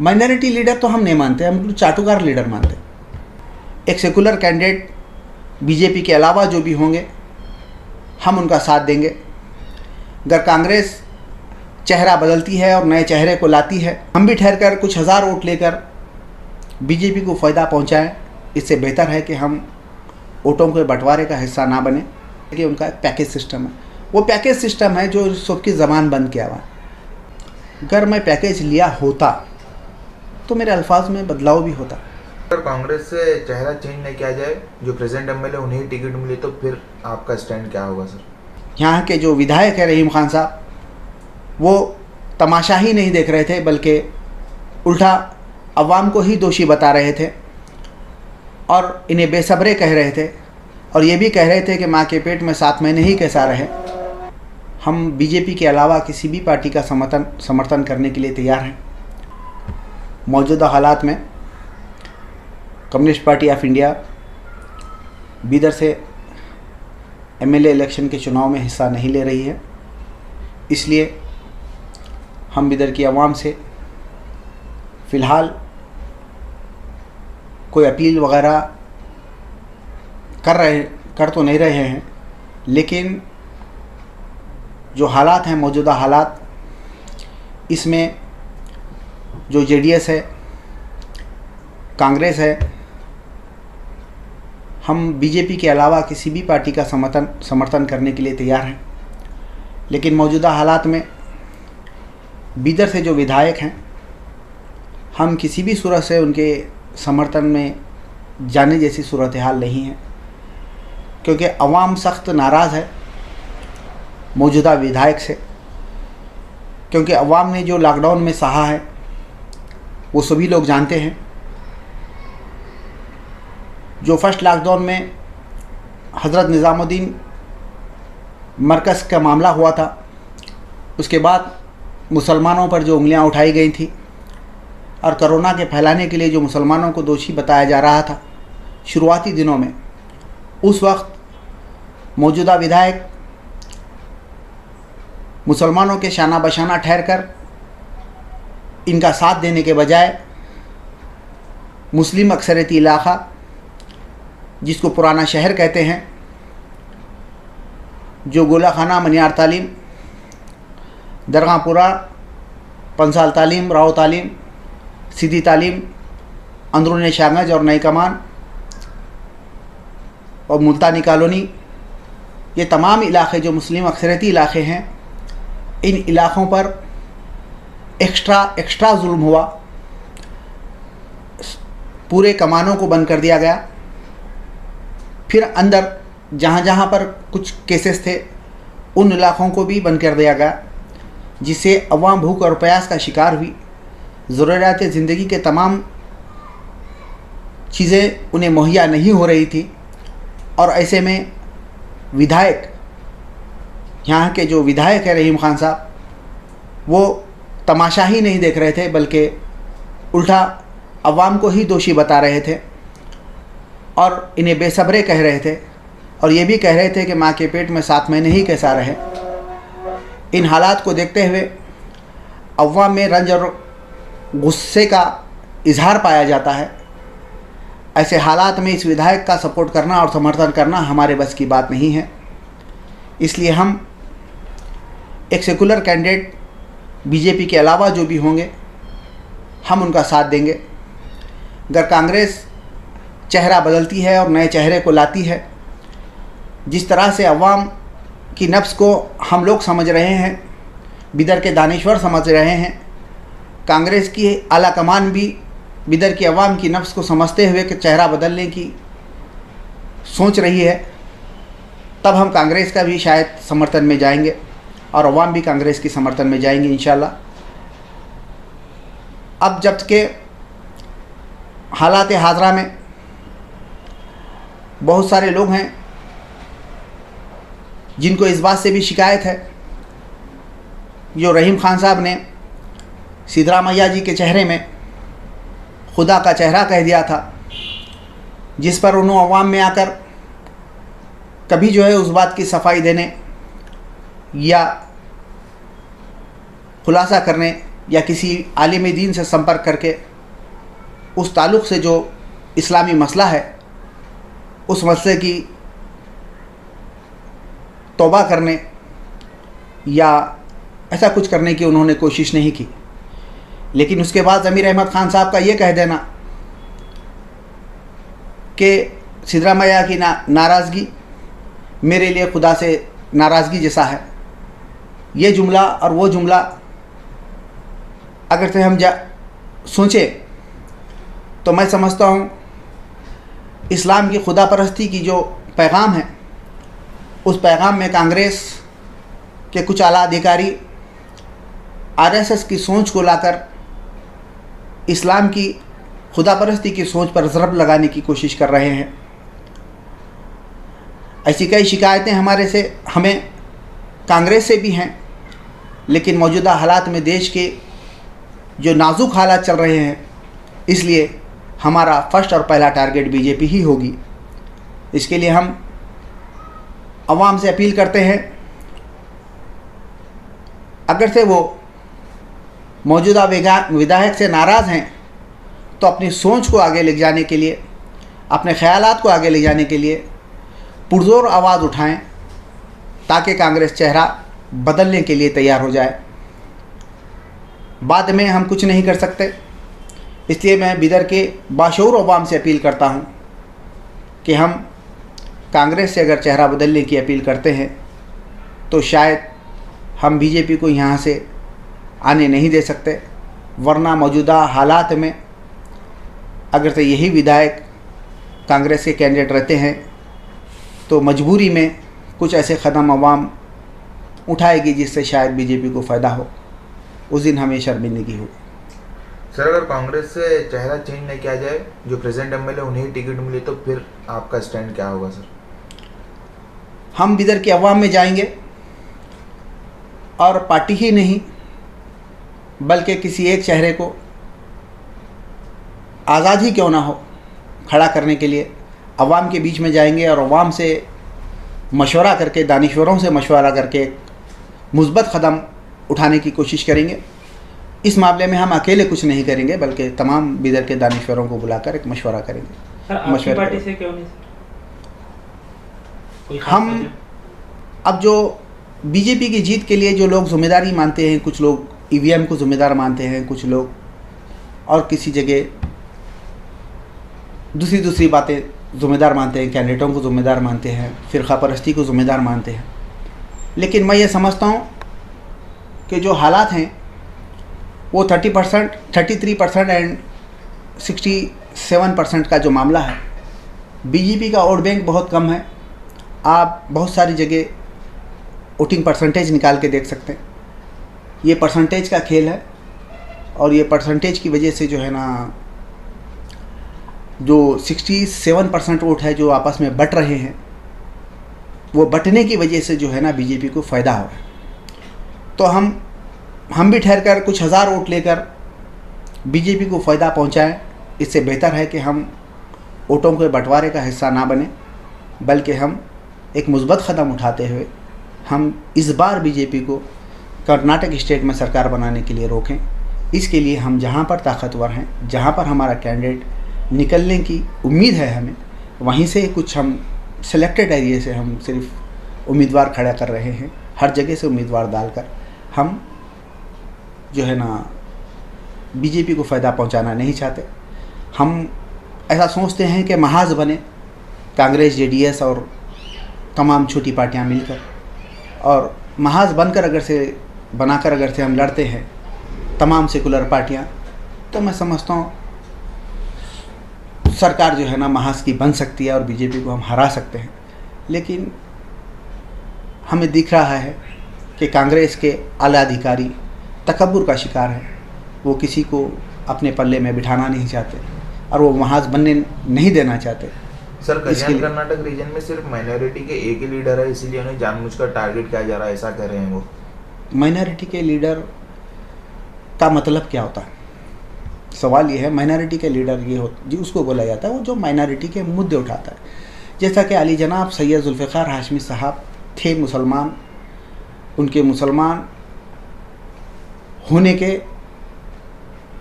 Minority leader तो हम नहीं मानते, हम चाटुकार लीडर मानते। एक सेकुलर कैंडिडेट बीजेपी के अलावा जो भी होंगे हम उनका साथ देंगे। अगर कांग्रेस चेहरा बदलती है और नए चेहरे को लाती है, हम भी ठहर कर कुछ हज़ार वोट लेकर बीजेपी को फ़ायदा पहुंचाएं। इससे बेहतर है कि हम वोटों के बंटवारे का हिस्सा ना बने। कि उनका पैकेज सिस्टम है, वो पैकेज सिस्टम है जो सबकी ज़बान बंद किया हुआ। अगर मैं पैकेज लिया होता तो मेरे अल्फाज में बदलाव भी होता। अगर कांग्रेस से चेहरा चेंज नहीं किया जाए, जो प्रेसिडेंट एमएलए उन्हें टिकट मिली, तो फिर आपका स्टैंड क्या होगा सर? यहाँ के जो विधायक है रहीम खान साहब, वो तमाशा ही नहीं देख रहे थे, बल्कि उल्टा अवाम को ही दोषी बता रहे थे और इन्हें बेसब्रे कह रहे थे और ये भी कह रहे थे कि माँ के पेट में 7 महीने ही कैसा रहे। हम बीजेपी के अलावा किसी भी पार्टी का समर्थन करने के लिए तैयार हैं। मौजूदा हालात में communist party of India Bidar से एमएलए इलेक्शन के चुनाव में हिस्सा नहीं ले रही है। इसलिए हम बीदर की आवाम से फ़िलहाल कोई अपील वगैरह कर तो नहीं रहे हैं, लेकिन जो हालात हैं, मौजूदा हालात, इसमें जो जेडीएस है, कांग्रेस है, हम बीजेपी के अलावा किसी भी पार्टी का समर्थन करने के लिए तैयार हैं। लेकिन मौजूदा हालात में बीदर से जो विधायक हैं, हम किसी भी सूरत से उनके समर्थन में जाने जैसी सूरत हाल नहीं है, क्योंकि अवाम सख्त नाराज़ है मौजूदा विधायक से। क्योंकि अवाम ने जो लॉकडाउन में सहा है वो सभी लोग जानते हैं। जो फर्स्ट लॉकडाउन में हज़रत निज़ामुद्दीन मरकज़ का मामला हुआ था, उसके बाद मुसलमानों पर जो उंगलियां उठाई गई थी और कोरोना के फैलाने के लिए जो मुसलमानों को दोषी बताया जा रहा था शुरुआती दिनों में, उस वक्त मौजूदा विधायक मुसलमानों के शाना बशाना ठहरकर इनका साथ देने के बजाय मुस्लिम अक्सरियती इलाक़ा, जिसको पुराना शहर कहते हैं, जो गोला खाना, मनियार तालीम, दरगाहपुरा, पंसाल तालीम, राव तालीम, सीधी तालीम, अंदरून शांगज और नई कमान और मुल्तानी कॉलोनी, ये तमाम इलाक़े जो मुस्लिम अक्सरियती इलाक़े हैं, इन इलाक़ों पर एक्स्ट्रा जुल्म हुआ। पूरे कमानों को बंद कर दिया गया। फिर अंदर जहाँ जहाँ पर कुछ केसेस थे उन इलाक़ों को भी बंद कर दिया गया, जिससे अवाम भूख और प्यास का शिकार हुई। ज़रूरियात ज़िंदगी के तमाम चीज़ें उन्हें मुहैया नहीं हो रही थी। और ऐसे में विधायक, यहाँ के जो विधायक है रहीम खान साहब, वो तमाशा ही नहीं देख रहे थे, बल्कि उल्टा अवाम को ही दोषी बता रहे थे और इन्हें बेसब्रे कह रहे थे और ये भी कह रहे थे कि माँ के पेट में 7 महीने ही कैसा रहे। इन हालात को देखते हुए अवाम में रंज और गुस्से का इजहार पाया जाता है। ऐसे हालात में इस विधायक का सपोर्ट करना और समर्थन करना हमारे बस की बात नहीं है। इसलिए हम एक सेकुलर कैंडिडेट बीजेपी के अलावा जो भी होंगे हम उनका साथ देंगे। अगर कांग्रेस चेहरा बदलती है और नए चेहरे को लाती है, जिस तरह से अवाम की नफ्स को हम लोग समझ रहे हैं, बिदर के दानिश्वर समझ रहे हैं, कांग्रेस की आला कमान भी बिदर की अवाम की नफ्स को समझते हुए कि चेहरा बदलने की सोच रही है, तब हम कांग्रेस का भी शायद समर्थन में जाएंगे और अवाम भी कांग्रेस की समर्थन में जाएंगे इंशाल्लाह। अब जब के हालात हाज़रा में बहुत सारे लोग हैं जिनको इस बात से भी शिकायत है, जो रहीम खान साहब ने सिद्धरामैया जी के चेहरे में खुदा का चेहरा कह दिया था, जिस पर उन्होंने अवाम में आकर कभी जो है उस बात की सफाई देने या खुलासा करने या किसी आलिम दीन से संपर्क करके उस ताल्लुक़ से जो इस्लामी मसला है उस मसले की तौबा करने या ऐसा कुछ करने की उन्होंने कोशिश नहीं की। लेकिन उसके बाद ज़मीर अहमद ख़ान साहब का ये कह देना कि सिद्धरामैया की नाराज़गी मेरे लिए खुदा से नाराज़गी जैसा है, ये जुमला और वो जुमला अगर से हम सोचें तो मैं समझता हूँ इस्लाम की खुदा परस्ती की जो पैगाम है उस पैगाम में कांग्रेस के कुछ आला अधिकारी आरएसएस की सोच को लाकर इस्लाम की खुदा परस्ती की सोच पर ज़रब लगाने की कोशिश कर रहे हैं। ऐसी कई शिकायतें हमें कांग्रेस से भी हैं, लेकिन मौजूदा हालात में देश के जो नाजुक हालात चल रहे हैं इसलिए हमारा फर्स्ट और पहला टारगेट बीजेपी ही होगी। इसके लिए हम अवाम से अपील करते हैं, अगर से वो मौजूदा विधायक से नाराज़ हैं तो अपनी सोच को आगे ले जाने के लिए, अपने ख़यालात को आगे ले जाने के लिए पुरज़ोर आवाज़ उठाएं ताकि कांग्रेस चेहरा बदलने के लिए तैयार हो जाए। बाद में हम कुछ नहीं कर सकते, इसलिए मैं बिदर के बाशऊर अवाम से अपील करता हूं कि हम कांग्रेस से अगर चेहरा बदलने की अपील करते हैं तो शायद हम बीजेपी को यहाँ से आने नहीं दे सकते, वरना मौजूदा हालात में अगर तो यही विधायक कांग्रेस के कैंडिडेट रहते हैं तो मजबूरी में कुछ ऐसे कदम अवाम उठाएगी जिससे शायद बीजेपी को फ़ायदा हो, उस दिन हमें शर्मिंदगी हो। सर, अगर कांग्रेस से चेहरा चेंज नहीं किया जाए, जो प्रेजेंट एमएलए उन्हें टिकट मिले, तो फिर आपका स्टैंड क्या होगा सर? हम बिदर के अवाम में जाएंगे और पार्टी ही नहीं बल्कि किसी एक चेहरे को आज़ाद ही क्यों ना हो खड़ा करने के लिए अवाम के बीच में जाएंगे और अवाम से मशवरा करके, दानिश्वरों से मशवरा करके मुस्बत कदम उठाने की कोशिश करेंगे। इस मामले में हम अकेले कुछ नहीं करेंगे बल्कि तमाम बिदर के दानिश्वरों को बुलाकर एक मशवरा करेंगे। सर, आपकी पार्टी से क्यों नहीं सर? हम अब जो बीजेपी की जीत के लिए जो लोग जिम्मेदारी मानते हैं, कुछ लोग ईवीएम को ज़िम्मेदार मानते हैं, कुछ लोग और किसी जगह दूसरी बातें ज़िम्मेदार मानते हैं, कैंडिडेटों को ज़िम्मेदार मानते हैं, फ़िरक़ा परस्ती को ज़िम्मेदार मानते हैं। लेकिन मैं ये समझता हूँ कि जो हालात हैं वो 30%, 33% एंड 67% का जो मामला है, बीजेपी का वोट बैंक बहुत कम है। आप बहुत सारी जगह वोटिंग परसेंटेज निकाल के देख सकते हैं। ये परसेंटेज का खेल है और ये परसेंटेज की वजह से जो है ना, जो 67% वोट है जो आपस में बट रहे हैं, वो बटने की वजह से जो है ना बीजेपी को फ़ायदा हो रहा है। तो हम भी ठहर कर कुछ हज़ार वोट लेकर बीजेपी को फ़ायदा पहुंचाएं। इससे बेहतर है कि हम वोटों के बंटवारे का हिस्सा ना बने, बल्कि हम एक मुस्बत कदम उठाते हुए हम इस बार बीजेपी को कर्नाटक स्टेट में सरकार बनाने के लिए रोकें। इसके लिए हम जहां पर ताकतवर हैं, जहां पर हमारा कैंडिडेट निकलने की उम्मीद है हमें, वहीं से कुछ हम सिलेक्टेड एरिया से हम सिर्फ उम्मीदवार खड़ा कर रहे हैं। हर जगह से उम्मीदवार डालकर हम जो है ना बीजेपी को फ़ायदा पहुंचाना नहीं चाहते। हम ऐसा सोचते हैं कि महाज बने कांग्रेस, जेडीएस और तमाम छोटी पार्टियां मिलकर, और महाज बनाकर अगर से हम लड़ते हैं तमाम सेकुलर पार्टियां, तो मैं समझता हूँ सरकार जो है ना महाज की बन सकती है और बीजेपी को हम हरा सकते हैं। लेकिन हमें दिख रहा है कि कांग्रेस के आला अधिकारी तकब्बुर का शिकार है। वो किसी को अपने पल्ले में बिठाना नहीं चाहते और वो महाज बनने नहीं देना चाहते। सर, कल्याण कर्नाटक रीजन में सिर्फ माइनॉरिटी के एक ही लीडर है, इसीलिए उन्हें जानबूझकर टारगेट किया जा रहा है, ऐसा कह रहे हैं वो। माइनॉरिटी के लीडर का मतलब क्या होता है? सवाल ये है, माइनॉरिटी के लीडर ये हो जी उसको बोला जाता है वो जो माइनॉरिटी के मुद्दे उठाता है। जैसा कि अली जनाब सैयद जुल्फ़िकार हाशमी साहब थे मुसलमान, उनके मुसलमान होने के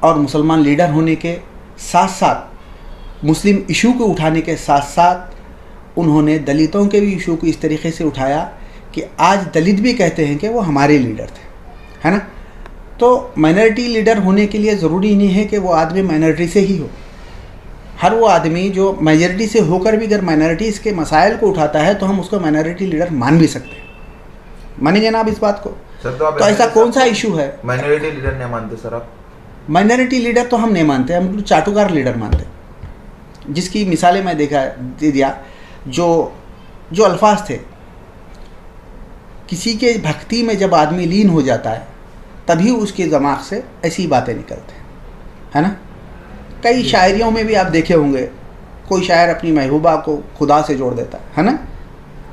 और मुसलमान लीडर होने के साथ साथ मुस्लिम इशू को उठाने के साथ साथ उन्होंने दलितों के भी इशू को इस तरीके से उठाया कि आज दलित भी कहते हैं कि वो हमारे लीडर थे, है ना। तो माइनॉरिटी लीडर होने के लिए ज़रूरी नहीं है कि वो आदमी माइनॉरिटी से ही हो। हर वो आदमी जो मेजॉरिटी से होकर भी अगर माइनॉरिटीज़ के मसाइल को उठाता है तो हम उसको माइनॉरिटी लीडर मान भी सकते हैं। मानेंगे ना आप इस बात को? सर तो ऐसा कौन सा इशू है? माइनॉरिटी लीडर नहीं मानते सर आप? माइनॉरिटी लीडर तो हम नहीं मानते, हम चाटुकार लीडर मानते, जिसकी मिसालें मैं दे दिया। जो अल्फाज थे, किसी के भक्ति में जब आदमी लीन हो जाता है तभी उसके दिमाग से ऐसी बातें निकलते हैं, है ना। कई शायरियों में भी आप देखे होंगे, कोई शायर अपनी महबूबा को खुदा से जोड़ देता है ना,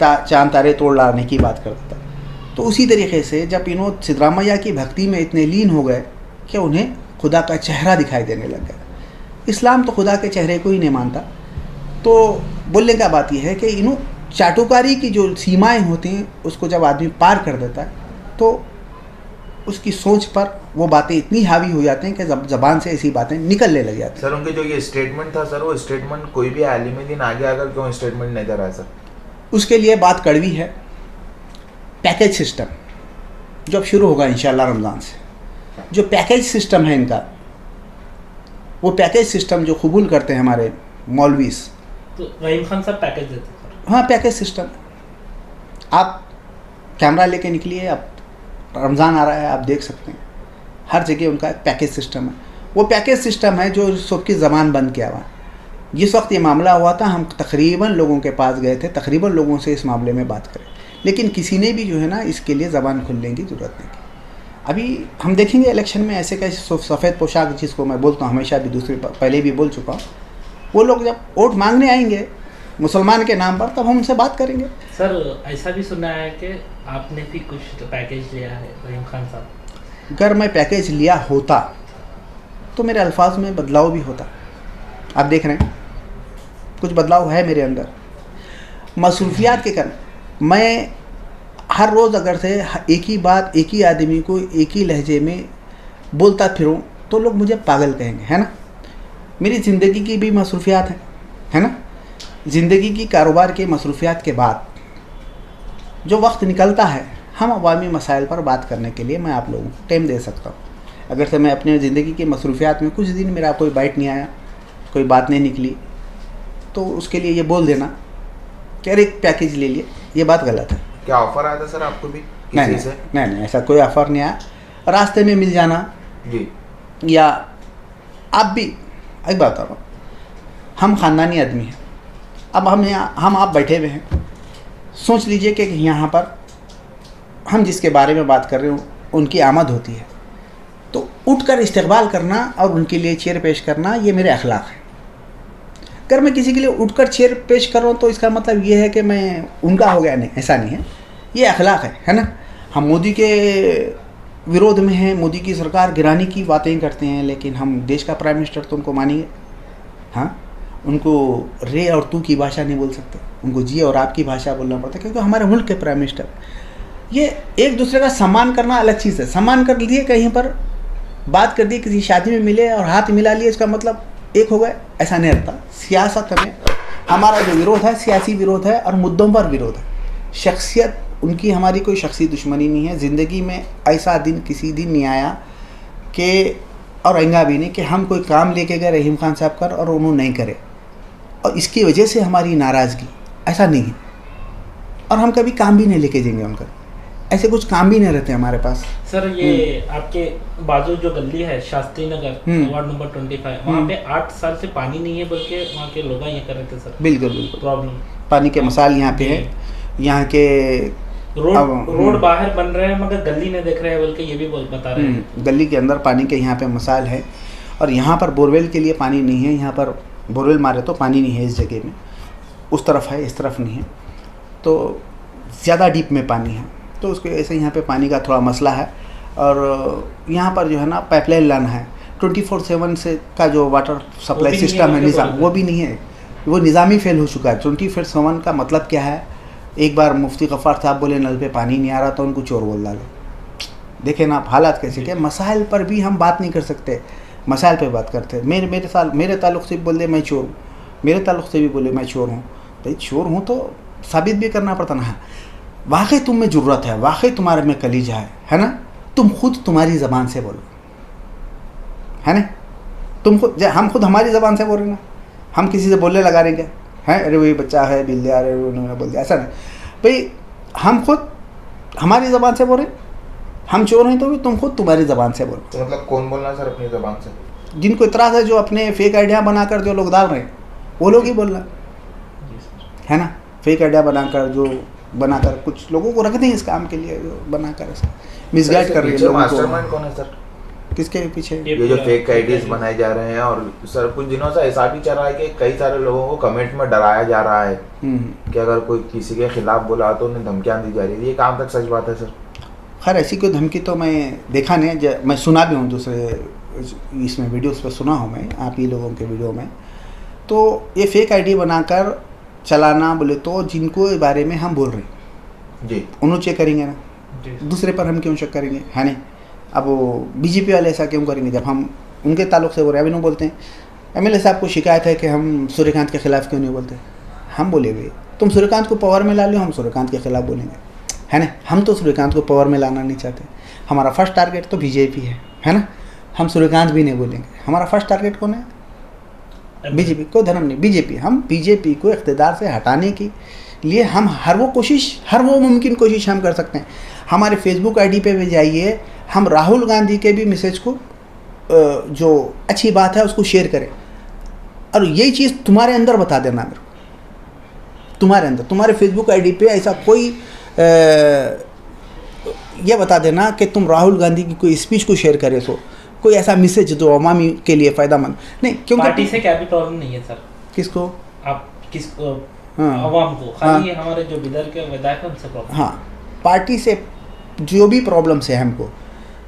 चांद तारे तोड़ लाने की बात कर देता है। तो उसी तरीके से जब इन्हों सिद्धरामैया की भक्ति में इतने लीन हो गए कि उन्हें खुदा का चेहरा दिखाई देने लग गया। इस्लाम तो खुदा के चेहरे को ही नहीं मानता। तो बोलने का बात यह है कि इन्हों चाटुकारी की जो सीमाएं होती हैं उसको जब आदमी पार कर देता है तो उसकी सोच पर वो बातें इतनी हावी हो जाती हैं कि ज़बान से ऐसी बातें निकलने लग जाती हैं। सर उनके जो ये स्टेटमेंट था सर, वो स्टेटमेंट कोई भी आलिम दिन आगे आकर क्यों स्टेटमेंट नहीं दे रहा है सर? उसके लिए बात कड़वी है। पैकेज सिस्टम जब शुरू होगा इंशाल्लाह रमज़ान से, जो पैकेज सिस्टम है इनका, वो पैकेज सिस्टम जो कबूल करते हैं हमारे मौलवीस, तो रहीम खान साहब पैकेज देते हैं। हाँ, पैकेज सिस्टम। आप कैमरा लेके निकलिए, आप रमज़ान आ रहा है, आप देख सकते हैं हर जगह उनका एक पैकेज सिस्टम है। वो पैकेज सिस्टम है जो सबकी ज़बान बंद किया हुआ। जिस वक्त ये मामला हुआ था हम तकरीबन लोगों के पास गए थे, तकरीबन लोगों से इस मामले में बात करें, लेकिन किसी ने भी जो है ना इसके लिए ज़बान खुलने की ज़रूरत नहीं की। अभी हम देखेंगे इलेक्शन में ऐसे कैसे सफ़ेद पोशाक, जिसको मैं बोलता हूँ हमेशा भी, पहले भी बोल चुका हूँ, वो लोग जब वोट मांगने आएंगे मुसलमान के नाम पर तब हम उनसे बात करेंगे। सर ऐसा भी सुना है कि आपने भी कुछ पैकेज लिया है रहीम खान साहब? अगर मैं पैकेज लिया होता तो मेरे अल्फाज में बदलाव भी होता। आप देख रहे हैं कुछ बदलाव है मेरे अंदर मसरूफियात के कारण। मैं हर रोज़ अगर से एक ही बात एक ही आदमी को एक ही लहजे में बोलता फिरूं तो लोग मुझे पागल कहेंगे, है ना। मेरी ज़िंदगी की भी मसरूफियात हैं, है ना। ज़िंदगी की कारोबार के मसरूफियात के बाद जो वक्त निकलता है हम अवामी मसाइल पर बात करने के लिए मैं आप लोगों को टाइम दे सकता हूँ। अगर से मैं अपने ज़िंदगी की मसरूफियात में कुछ दिन मेरा कोई बाइट नहीं आया, कोई बात नहीं निकली, तो उसके लिए ये बोल देना कि अरे एक पैकेज ले लिए, ये बात गलत है। क्या ऑफर आया था सर आपको भी नहीं, से? नहीं, ऐसा कोई ऑफर नहीं आया। रास्ते में मिल जाना जी, या आप भी, एक बात बता रहा हूँ, हम ख़ानदानी आदमी हैं। अब हम आप बैठे हुए हैं, सोच लीजिए कि यहाँ पर हम जिसके बारे में बात कर रहे हो उनकी आमद होती है, तो उठकर इस्तकबाल करना और उनके लिए चेयर पेश करना ये मेरे अखलाक है। अगर मैं किसी के लिए उठकर चेयर पेश कर रहा हूँ तो इसका मतलब ये है कि मैं उनका हो गया, नहीं, ऐसा नहीं है। ये अखलाक है ना। हम मोदी के विरोध में हैं, मोदी की सरकार गिराने की बातें करते हैं, लेकिन हम देश का प्राइम मिनिस्टर तो उनको मानेंगे। हाँ, उनको रे और तू की भाषा नहीं बोल सकते, उनको जी और आप की भाषा बोलना पड़ता है, क्योंकि हमारे मुल्क के प्राइम मिनिस्टर। ये एक दूसरे का सम्मान करना अलग चीज़ है। सम्मान कर लिए, कहीं पर बात कर दी, किसी शादी में मिले और हाथ मिला लिए, इसका मतलब एक हो गए, ऐसा नहीं रहता। सियासत में हमारा जो विरोध है सियासी विरोध है और मुद्दों पर विरोध है। शख्सियत उनकी हमारी कोई शख्सी दुश्मनी नहीं है। ज़िंदगी में ऐसा दिन किसी दिन नहीं आया कि, और आएगा भी नहीं, कि हम कोई काम लेके गए रहीम खान साहब कर और उन्होंने नहीं करे और इसकी वजह से हमारी नाराज़गी, ऐसा नहीं है। और हम कभी काम भी नहीं लेके जाएंगे उनका, ऐसे कुछ काम भी नहीं रहते हमारे पास। सर ये आपके बाजू जो गली है शास्त्री नगर वार्ड नंबर 25, वहाँ पे 8 साल से पानी नहीं है, बल्कि वहाँ के लोग ये कर रहे थे सर। बिल्कुल बिल्कुल, प्रॉब्लम पानी के मसाल यहाँ पे है। यहाँ के रोड बाहर बन रहे हैं मगर गली नहीं देख रहे हैं, बल्कि ये भी बता रहे हैं गली के अंदर पानी के यहाँ पे मसाल है। और यहाँ पर बोरवेल के लिए पानी नहीं है। यहाँ पर बोरवेल मारे तो पानी नहीं है इस जगह में, उस तरफ है, इस तरफ नहीं है, तो ज़्यादा डीप में पानी है, तो उसके ऐसे यहाँ पे पानी का थोड़ा मसला है। और यहाँ पर जो है ना पाइपलाइन लाना है 24/7 से का जो वाटर सप्लाई सिस्टम है निज़ाम, वो भी नहीं है, वो निज़ामी फेल हो चुका है। 24/7 का मतलब क्या है? एक बार मुफ्ती गफ़ार साहब बोले नल पे पानी नहीं आ रहा तो उनको चोर बोल डाले। देखें ना आप हालात कैसे, क्या मसाइल पर भी हम बात नहीं कर सकते। मसाइल पे बात करते हैं। मेरे ताल्लुक़ से भी बोल दे मैं चोर हूँ, मेरे ताल्लुक़ से भी बोले मैं चोर हूँ, भाई चोर हूँ तो साबित भी करना पड़ता ना। वाकई तुम में ज़रूरत है, वाकई तुम्हारे में कलीजा है ना, तुम खुद तुम्हारी ज़बान से बोलो, है ना। तुम खुद, हम खुद हमारी ज़बान से बोल रहे ना, हम किसी से बोलने लगा रहे क्या है, अरे वही बच्चा है बिल्ली, अरे उन्होंने बोल दिया, ऐसा नहीं भाई। हम खुद हमारी ज़बान से बोल रहे, हम चोर हैं तो भी तुम खुद तुम्हारी ज़बान से बोलो। तो मतलब कौन बोलना सर अपनी ज़बान से? जिनको इतराज़ है, जो अपने फेक आइडिया बनाकर जो लोग डाल रहे हैं वो लोग ही बोलना, है ना। फेक आइडिया बनाकर कुछ लोगों को रख दें इस काम के लिए, बनाकर इसका मिसगाइड कर रही है लोगों को। मास्टरमाइंड कौन है सर? किसके पीछे? ये जो फेक आईडीज बनाए जा रहे हैं, और सर कुछ दिनों से ऐसा भी चल रहा है कि कई सारे लोगों को कमेंट में डराया जा रहा है कि अगर कोई किसी के खिलाफ बोला तो उन्हें धमकियां दी जा रही है। ये काम तक सच बात है सर? खैर ऐसी कोई धमकी तो मैं देखा नहीं, मैं सुना भी हूँ दूसरे इसमें वीडियोस पे सुना हूँ मैं, आप ही लोगों के वीडियो में। तो ये फेक आईडी बनाकर चलाना बोले तो जिनको इस बारे में हम बोल रहे हैं जी, उन्होंने चेक करेंगे ना, दूसरे पर हम क्यों चेक करेंगे, है नहीं। अब वो बीजेपी वाले ऐसा क्यों करेंगे जब हम उनके ताल्लुक़ से बोल रहे हैं। अभी नहीं बोलते हैं एमएलए साहब को शिकायत है कि हम सूर्यकांत के ख़िलाफ़ क्यों नहीं बोलते, हम बोले भाई तुम सूर्यकांत को पावर में ला लो, हम सूर्यकांत के ख़िलाफ़ बोलेंगे, है ना। हम तो सूर्यकांत को पावर में लाना नहीं चाहते, हमारा फर्स्ट टारगेट तो बीजेपी है ना। हम सूर्यकांत भी नहीं बोलेंगे, हमारा फर्स्ट टारगेट कौन है? बीजेपी। कोई धर्म नहीं, बीजेपी। हम बीजेपी को इक़्तिदार से हटाने के लिए हम हर वो मुमकिन कोशिश हम कर सकते हैं। हमारे फेसबुक आईडी पे भी जाइए, हम राहुल गांधी के भी मैसेज को जो अच्छी बात है उसको शेयर करें, और यही चीज़ तुम्हारे अंदर बता देना मेरे को, तुम्हारे अंदर, तुम्हारे फेसबुक आईडी पे ऐसा कोई ये बता देना कि तुम राहुल गांधी की कोई स्पीच को शेयर करे, सो कोई ऐसा मैसेज जो अवामी के लिए फ़ायदेमंद नहीं। क्योंकि पार्टी से क्या भी प्रॉब्लम नहीं है सर। किसको? आप किसको? हाँ, अवाम को, खाली हमारे जो विदर्भ के विधायक हैं उनसे प्रॉब्लम। हाँ, पार्टी से जो भी प्रॉब्लम्स है, हमको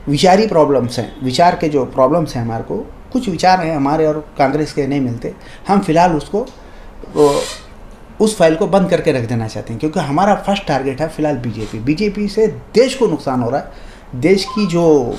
विचारी प्रॉब्लम्स हैं, विचार के जो प्रॉब्लम्स हैं, हमारे को कुछ विचार हैं हमारे और कांग्रेस के नहीं मिलते, हम फिलहाल उसको उस फाइल को बंद करके रख देना चाहते हैं। क्योंकि हमारा फर्स्ट टारगेट है फिलहाल बीजेपी से देश को नुकसान हो रहा है, देश की जो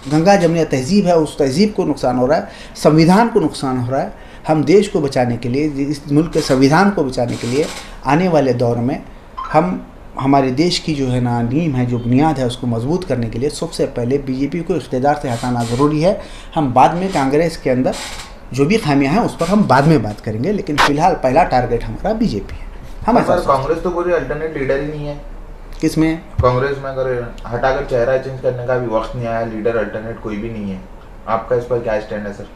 गंगा जमुनिया तहजीब है उस तहजीब को नुकसान हो रहा है, संविधान को नुकसान हो रहा है। हम देश को बचाने के लिए, इस मुल्क के संविधान को बचाने के लिए आने वाले दौर में हम हमारे देश की जो है ना नींव है, जो बुनियाद है, उसको मजबूत करने के लिए सबसे पहले बीजेपी को इक़्तिदार से हटाना ज़रूरी है। हम बाद में कांग्रेस के अंदर जो भी खामियां हैं उस पर हम बाद में बात करेंगे, लेकिन फ़िलहाल पहला टारगेट हमारा बीजेपी है। हम ऐसा कांग्रेस तो कोई अल्टरनेट लीडर ही नहीं है। किसमें? कांग्रेस में अगर हटाकर चेहरा चेंज करने का भी वक्त नहीं आया, लीडर अल्टरनेट कोई भी नहीं है। आपका इस पर क्या स्टैंड है सर?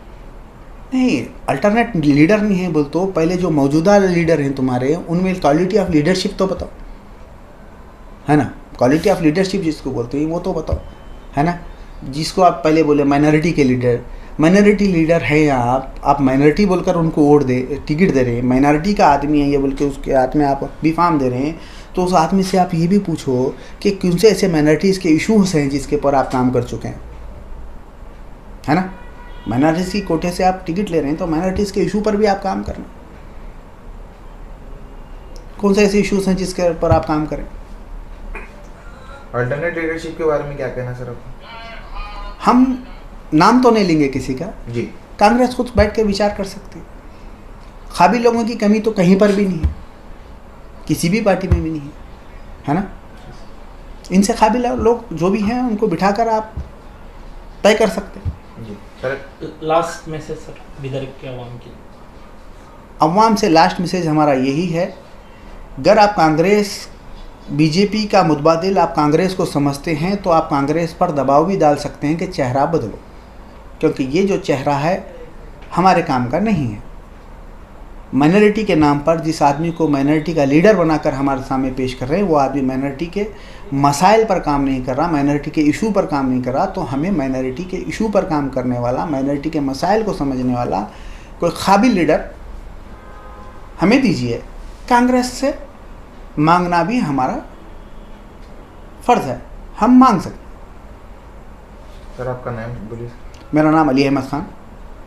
नहीं, अल्टरनेट लीडर नहीं है बोल तो पहले जो मौजूदा लीडर हैं तुम्हारे, उनमें क्वालिटी ऑफ लीडरशिप तो बताओ, है ना। क्वालिटी ऑफ लीडरशिप जिसको बोलते हैं वो तो बताओ, है ना। जिसको आप पहले बोले माइनॉरिटी के लीडर, माइनॉरिटी लीडर है आप माइनॉरिटी बोलकर उनको वोट टिकट दे रहे हैं, माइनॉरिटी का आदमी है ये बोल के उसके हाथ में आप बी फार्म दे रहे हैं। तो उस आदमी से आप ये भी पूछो कि कौन से ऐसे माइनॉरिटीज़ के इशूज़ हैं जिसके पर आप काम कर चुके हैं, है ना। माइनॉरिटीज़ की कोटे से आप टिकट ले रहे हैं तो माइनॉरिटीज़ के इशू पर भी आप काम करना। कौन से ऐसे इशूज़ हैं जिसके पर आप काम करें। अल्टरनेट लीडरशिप के बारे में क्या कहना सर आपको? हम नाम तो नहीं लेंगे किसी का जी, कांग्रेस खुद बैठ के विचार कर सकती है। काबिल लोगों की कमी तो कहीं पर भी नहीं है, किसी भी पार्टी में भी नहीं है ना। इनसे काबिल लोग जो भी हैं उनको बिठाकर आप तय कर सकते हैं। जी sir, last message sir Vidarbha के अवाम की। अवाम से लास्ट मैसेज हमारा यही है, अगर आप कांग्रेस बीजेपी का मुतबादिल आप कांग्रेस को समझते हैं तो आप कांग्रेस पर दबाव भी डाल सकते हैं कि चेहरा बदलो, क्योंकि ये जो चेहरा है हमारे काम का नहीं है। माइनॉरिटी के नाम पर जिस आदमी को माइनॉरिटी का लीडर बनाकर हमारे सामने पेश कर रहे हैं वो आदमी माइनॉरिटी के मसाइल पर काम नहीं कर रहा, माइनॉरिटी के इशू पर काम नहीं कर रहा। तो हमें माइनॉरिटी के इशू पर काम करने वाला, माइनॉरिटी के मसाइल को समझने वाला कोई काबिल लीडर हमें दीजिए। कांग्रेस से मांगना भी हमारा फ़र्ज़ है, हम मांग सकते। सर आपका नाम बोलिए। मेरा नाम अली अहमद खान।